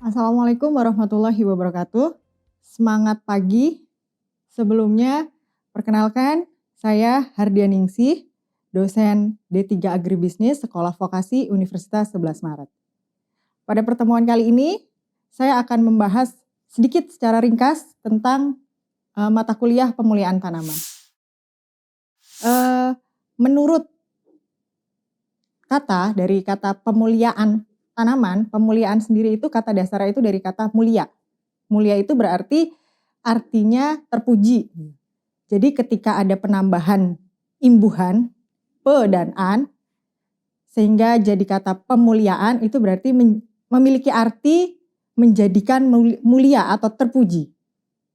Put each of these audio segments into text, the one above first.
Assalamualaikum warahmatullahi wabarakatuh. Semangat pagi. Sebelumnya, perkenalkan saya Hardianingsih, dosen D3 Agribisnis Sekolah Vokasi Universitas 11 Maret. Pada pertemuan kali ini, saya akan membahas sedikit secara ringkas tentang mata kuliah pemuliaan tanaman. Menurut dari kata pemuliaan tanaman, pemuliaan sendiri itu kata dasarnya itu dari kata mulia. Mulia itu berarti artinya terpuji. Jadi ketika ada penambahan imbuhan pe dan an sehingga jadi kata pemuliaan itu berarti memiliki arti menjadikan mulia atau terpuji.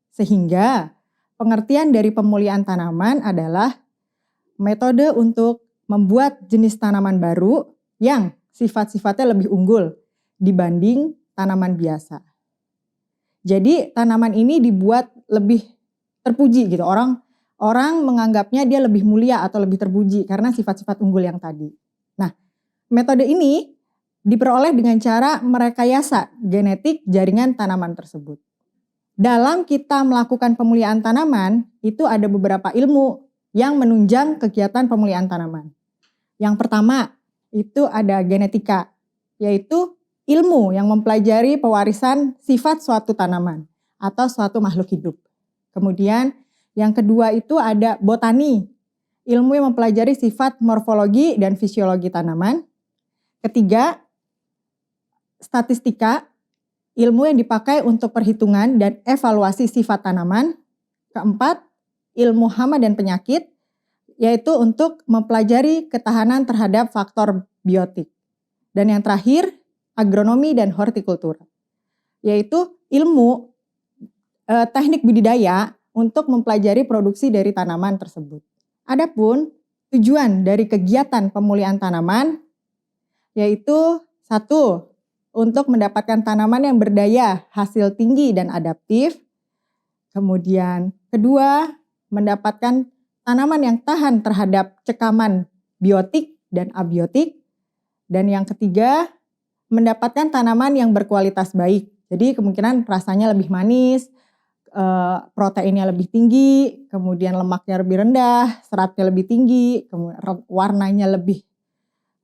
Sehingga pengertian dari pemuliaan tanaman adalah metode untuk membuat jenis tanaman baru yang sifat-sifatnya lebih unggul dibanding tanaman biasa. Jadi tanaman ini dibuat lebih terpuji gitu. Orang menganggapnya dia lebih mulia atau lebih terpuji karena sifat-sifat unggul yang tadi. Nah, metode ini diperoleh dengan cara merekayasa genetik jaringan tanaman tersebut. Dalam kita melakukan pemuliaan tanaman, itu ada beberapa ilmu yang menunjang kegiatan pemuliaan tanaman. Yang pertama, itu ada genetika, yaitu ilmu yang mempelajari pewarisan sifat suatu tanaman atau suatu makhluk hidup. Kemudian yang kedua itu ada botani, ilmu yang mempelajari sifat morfologi dan fisiologi tanaman. Ketiga, statistika, ilmu yang dipakai untuk perhitungan dan evaluasi sifat tanaman. Keempat, ilmu hama dan penyakit, yaitu untuk mempelajari ketahanan terhadap faktor biotik. Dan yang terakhir, agronomi dan hortikultura, yaitu ilmu teknik budidaya untuk mempelajari produksi dari tanaman tersebut. Adapun tujuan dari kegiatan pemuliaan tanaman yaitu satu, untuk mendapatkan tanaman yang berdaya, hasil tinggi dan adaptif. Kemudian kedua, mendapatkan tanaman yang tahan terhadap cekaman biotik dan abiotik. Dan yang ketiga, mendapatkan tanaman yang berkualitas baik. Jadi kemungkinan rasanya lebih manis, proteinnya lebih tinggi, kemudian lemaknya lebih rendah, seratnya lebih tinggi, warnanya lebih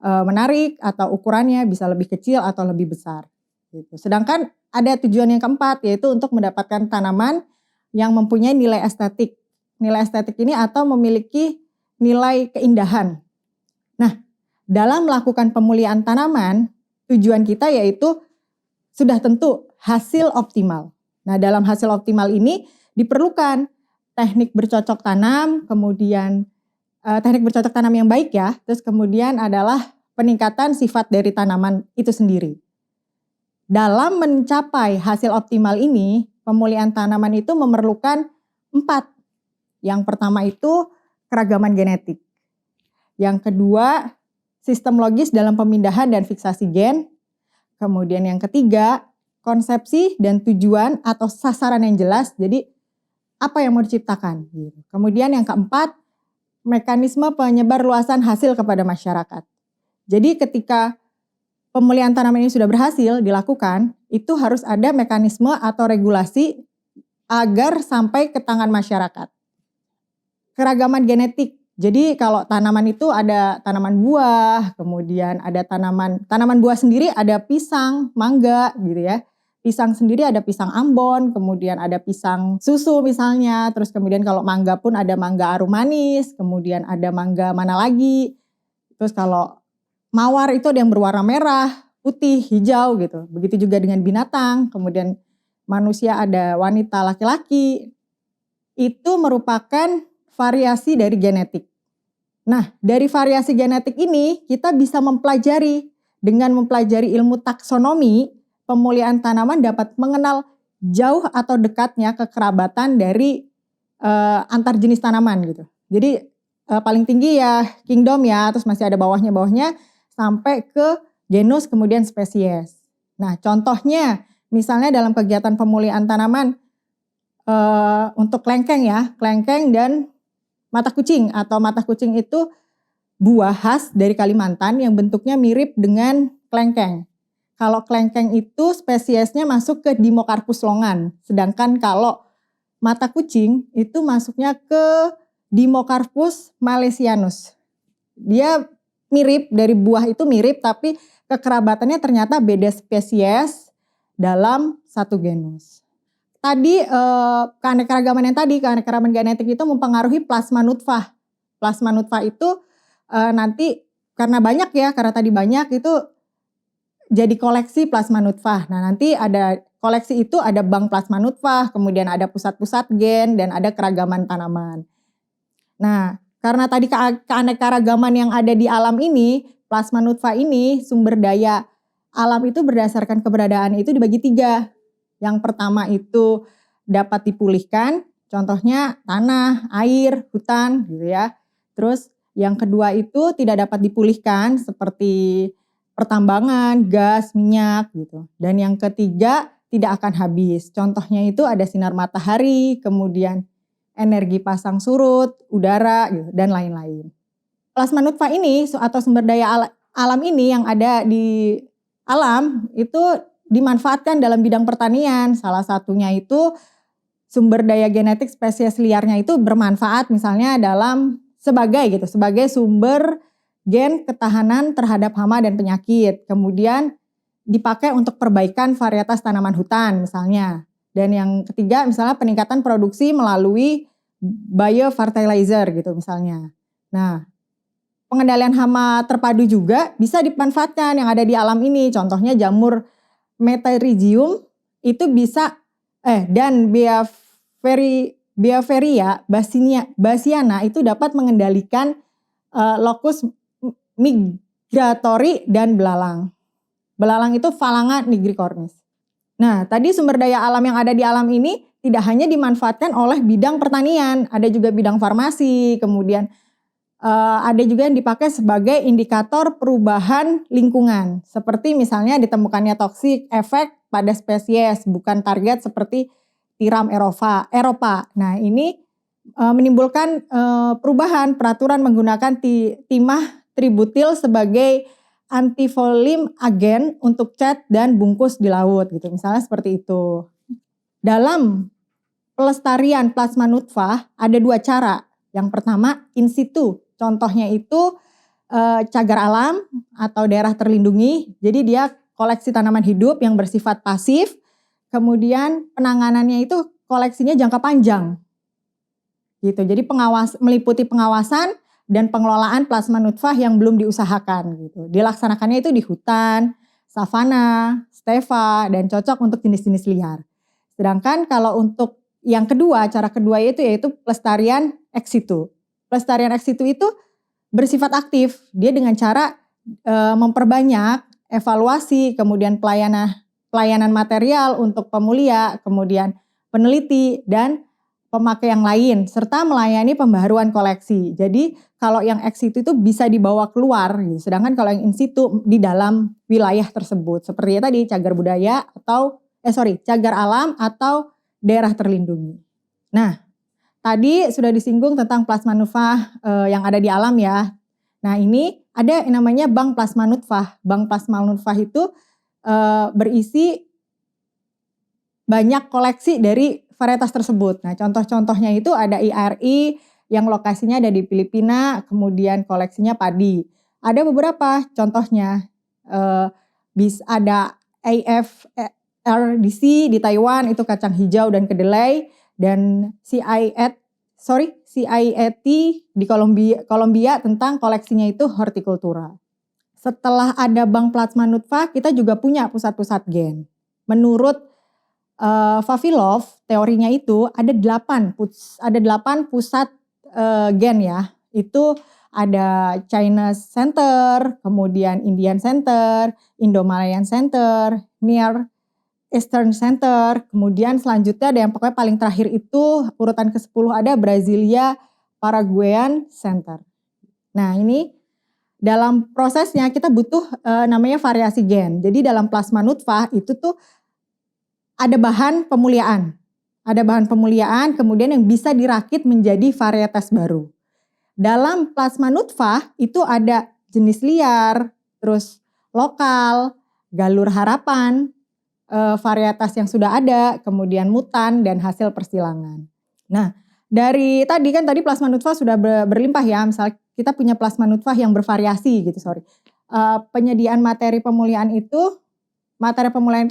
menarik atau ukurannya bisa lebih kecil atau lebih besar. Gitu. Sedangkan ada tujuan yang keempat, yaitu untuk mendapatkan tanaman yang mempunyai nilai estetik. Nilai estetik ini atau memiliki nilai keindahan. Nah, dalam melakukan pemuliaan tanaman, tujuan kita yaitu sudah tentu hasil optimal. Nah, dalam hasil optimal ini diperlukan teknik bercocok tanam, kemudian teknik bercocok tanam yang baik ya, terus kemudian adalah peningkatan sifat dari tanaman itu sendiri. Dalam mencapai hasil optimal ini, pemuliaan tanaman itu memerlukan 4. Yang pertama itu keragaman genetik. Yang kedua, sistem logis dalam pemindahan dan fiksasi gen. Kemudian yang ketiga, konsepsi dan tujuan atau sasaran yang jelas, jadi apa yang mau diciptakan. Kemudian yang keempat, mekanisme penyebar luasan hasil kepada masyarakat. Jadi ketika pemulihaan tanaman ini sudah berhasil dilakukan, itu harus ada mekanisme atau regulasi agar sampai ke tangan masyarakat. Keragaman genetik. Jadi kalau tanaman itu ada tanaman buah, kemudian ada tanaman buah sendiri ada pisang, mangga gitu ya. Pisang sendiri ada pisang Ambon, kemudian ada pisang susu misalnya, terus kemudian kalau mangga pun ada mangga arum manis, kemudian ada mangga mana lagi. Terus kalau mawar itu ada yang berwarna merah, putih, hijau gitu. Begitu juga dengan binatang, kemudian manusia ada wanita laki-laki. Itu merupakan variasi dari genetik. Nah, dari variasi genetik ini kita bisa mempelajari ilmu taksonomi, pemuliaan tanaman dapat mengenal jauh atau dekatnya kekerabatan dari antar jenis tanaman gitu. Jadi paling tinggi ya kingdom ya, terus masih ada bawahnya sampai ke genus kemudian spesies. Nah, contohnya misalnya dalam kegiatan pemuliaan tanaman untuk klengkeng ya, klengkeng dan mata kucing itu buah khas dari Kalimantan yang bentuknya mirip dengan klengkeng. Kalau kelengkeng itu spesiesnya masuk ke Dimorpus longan. Sedangkan kalau mata kucing itu masuknya ke Dimorpus malaysianus. Dia mirip, dari buah itu mirip, tapi kekerabatannya ternyata beda spesies dalam satu genus. Tadi keanekaragaman genetik itu mempengaruhi plasma nutfah. Plasma nutfah itu nanti karena tadi banyak itu jadi koleksi plasma nutfah. Nah, nanti ada koleksi itu ada bank plasma nutfah, kemudian ada pusat-pusat gen, dan ada keragaman tanaman. Nah, karena tadi keanekaragaman yang ada di alam ini, plasma nutfah ini, sumber daya alam itu berdasarkan keberadaan itu dibagi 3. Yang pertama itu dapat dipulihkan, contohnya tanah, air, hutan gitu ya. Terus yang kedua itu tidak dapat dipulihkan seperti pertambangan, gas, minyak gitu. Dan yang ketiga tidak akan habis. Contohnya itu ada sinar matahari, kemudian energi pasang surut, udara gitu, dan lain-lain. Plasma nutfah ini atau sumber daya alam ini yang ada di alam itu dimanfaatkan dalam bidang pertanian. Salah satunya itu sumber daya genetik spesies liarnya itu bermanfaat misalnya sebagai sumber gen ketahanan terhadap hama dan penyakit. Kemudian dipakai untuk perbaikan varietas tanaman hutan misalnya. Dan yang ketiga misalnya peningkatan produksi melalui biofertilizer gitu misalnya. Nah, pengendalian hama terpadu juga bisa dimanfaatkan yang ada di alam ini. Contohnya jamur Metarhizium itu bisa dan Beaveria bassiana itu dapat mengendalikan lokus migratori dan belalang. Belalang itu Phalaenga nigricornis. Nah, tadi sumber daya alam yang ada di alam ini tidak hanya dimanfaatkan oleh bidang pertanian, ada juga bidang farmasi, kemudian ada juga yang dipakai sebagai indikator perubahan lingkungan. Seperti misalnya ditemukannya toksik efek pada spesies, bukan target seperti tiram Eropa. Nah, ini menimbulkan perubahan peraturan menggunakan timah tributil sebagai antifolim agen untuk cat dan bungkus di laut gitu. Misalnya seperti itu. Dalam pelestarian plasma nutfah ada 2 cara. Yang pertama in situ. Contohnya itu cagar alam atau daerah terlindungi. Jadi dia koleksi tanaman hidup yang bersifat pasif. Kemudian penanganannya itu koleksinya jangka panjang. Gitu. Jadi meliputi pengawasan dan pengelolaan plasma nutfah yang belum diusahakan gitu. Dilaksanakannya itu di hutan, savana, stepa, dan cocok untuk jenis-jenis liar. Sedangkan kalau untuk yang kedua, cara kedua yaitu pelestarian ex situ. Pelestarian ex situ itu bersifat aktif. Dia dengan cara memperbanyak evaluasi, kemudian pelayanan material untuk pemulia, kemudian peneliti dan pemakai yang lain, serta melayani pembaharuan koleksi. Jadi kalau yang ex situ itu bisa dibawa keluar, gitu. Sedangkan kalau yang in situ di dalam wilayah tersebut. Seperti tadi cagar budaya cagar alam atau daerah terlindungi. Nah, tadi sudah disinggung tentang plasma nutfah yang ada di alam ya. Nah, ini ada yang namanya bank plasma nutfah. Bank plasma nutfah itu berisi banyak koleksi dari varietas tersebut. Nah, contoh-contohnya itu ada IRI yang lokasinya ada di Filipina, kemudian koleksinya padi. Ada beberapa contohnya, ada AFRDC di Taiwan itu kacang hijau dan kedelai, dan CIAT di Kolombia tentang koleksinya itu hortikultura. Setelah ada bank plasma nutfah, kita juga punya pusat-pusat gen. Menurut Vavilov, teorinya itu ada 8 pusat gen ya. Itu ada China Center, kemudian Indian Center, Indo-Malayan Center, Near Eastern Center, kemudian selanjutnya ada yang pokoknya paling terakhir itu urutan ke-10 ada Brasilia Paraguayan Center. Nah, ini dalam prosesnya kita butuh namanya variasi gen. Jadi dalam plasma nutfah itu tuh ada bahan pemuliaan. Ada bahan pemuliaan kemudian yang bisa dirakit menjadi varietas baru. Dalam plasma nutfah itu ada jenis liar, terus lokal, galur harapan, varietas yang sudah ada, kemudian mutan dan hasil persilangan. Nah, dari tadi plasma nutfah sudah berlimpah ya, misal kita punya plasma nutfah yang bervariasi gitu, penyediaan materi pemulihan itu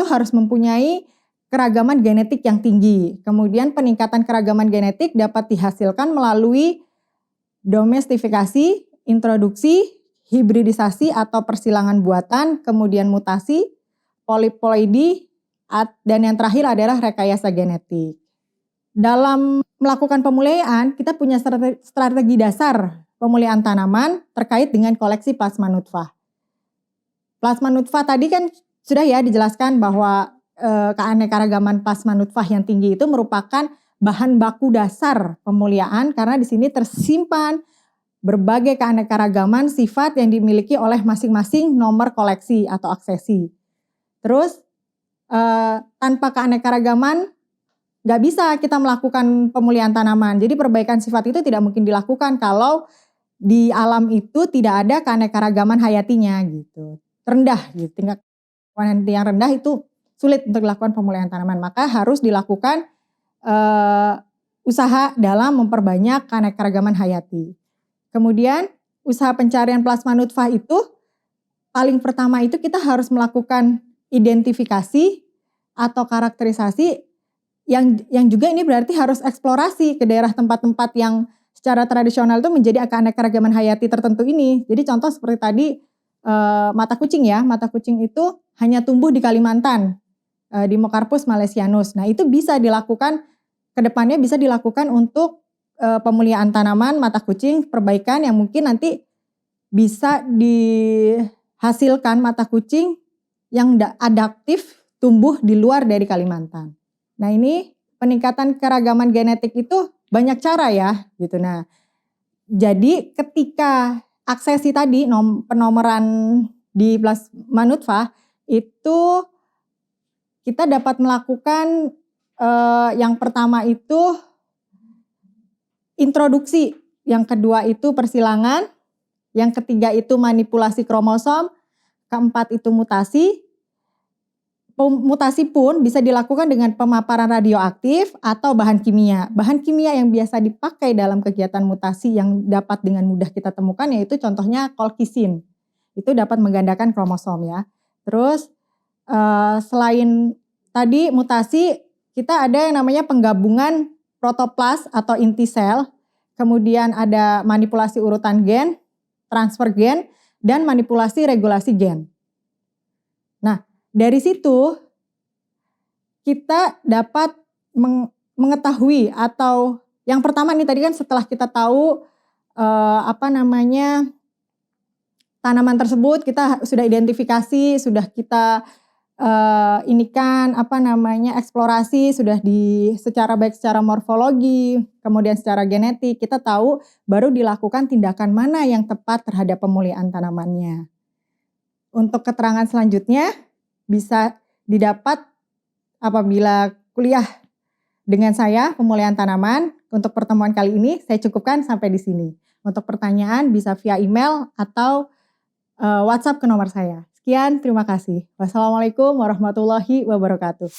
harus mempunyai keragaman genetik yang tinggi. Kemudian peningkatan keragaman genetik dapat dihasilkan melalui domestifikasi, introduksi, hibridisasi atau persilangan buatan, kemudian mutasi, poliploidi, dan yang terakhir adalah rekayasa genetik. Dalam melakukan pemulihan, kita punya strategi dasar pemulihan tanaman terkait dengan koleksi plasma nutfah. Plasma nutfah tadi kan sudah ya dijelaskan bahwa keanekaragaman plasma nutfah yang tinggi itu merupakan bahan baku dasar pemulihan karena di sini tersimpan berbagai keanekaragaman sifat yang dimiliki oleh masing-masing nomor koleksi atau aksesi. Terus tanpa keanekaragaman nggak bisa kita melakukan pemulihan tanaman. Jadi perbaikan sifat itu tidak mungkin dilakukan kalau di alam itu tidak ada keanekaragaman hayatinya gitu. Rendah gitu, tingkat yang rendah itu sulit untuk dilakukan pemulihan tanaman. Maka harus dilakukan usaha dalam memperbanyak keanekaragaman hayati. Kemudian usaha pencarian plasma nutfah itu paling pertama itu kita harus melakukan identifikasi atau karakterisasi yang juga ini berarti harus eksplorasi ke daerah tempat-tempat yang secara tradisional itu menjadi keanekaragaman hayati tertentu ini. Jadi contoh seperti tadi mata kucing ya, mata kucing itu hanya tumbuh di Kalimantan, di Mocarpus malaysianus. Nah itu bisa dilakukan, kedepannya bisa dilakukan untuk pemulihan tanaman mata kucing, perbaikan yang mungkin nanti bisa dihasilkan mata kucing yang adaptif tumbuh di luar dari Kalimantan. Nah ini peningkatan keragaman genetik itu banyak cara ya gitu. Nah jadi ketika aksesi tadi penomoran di plasma nutfah itu kita dapat melakukan yang pertama itu introduksi, yang kedua itu persilangan, yang ketiga itu manipulasi kromosom, keempat itu mutasi. Mutasi pun bisa dilakukan dengan pemaparan radioaktif atau bahan kimia. Bahan kimia yang biasa dipakai dalam kegiatan mutasi yang dapat dengan mudah kita temukan yaitu contohnya kolkisin. Itu dapat menggandakan kromosom ya. Terus selain tadi mutasi, kita ada yang namanya penggabungan protoplas atau inti sel. Kemudian ada manipulasi urutan gen, transfer gen, dan manipulasi regulasi gen. Nah, dari situ kita dapat mengetahui atau yang pertama nih tadi kan setelah kita tahu tanaman tersebut kita sudah identifikasi, sudah kita eksplorasi, sudah baik secara morfologi, kemudian secara genetik, kita tahu baru dilakukan tindakan mana yang tepat terhadap pemulihan tanamannya. Untuk keterangan selanjutnya bisa didapat apabila kuliah dengan saya pemulihan tanaman. Untuk pertemuan kali ini saya cukupkan sampai di sini. Untuk pertanyaan bisa via email atau WhatsApp ke nomor saya. Sekian, terima kasih. Wassalamualaikum warahmatullahi wabarakatuh.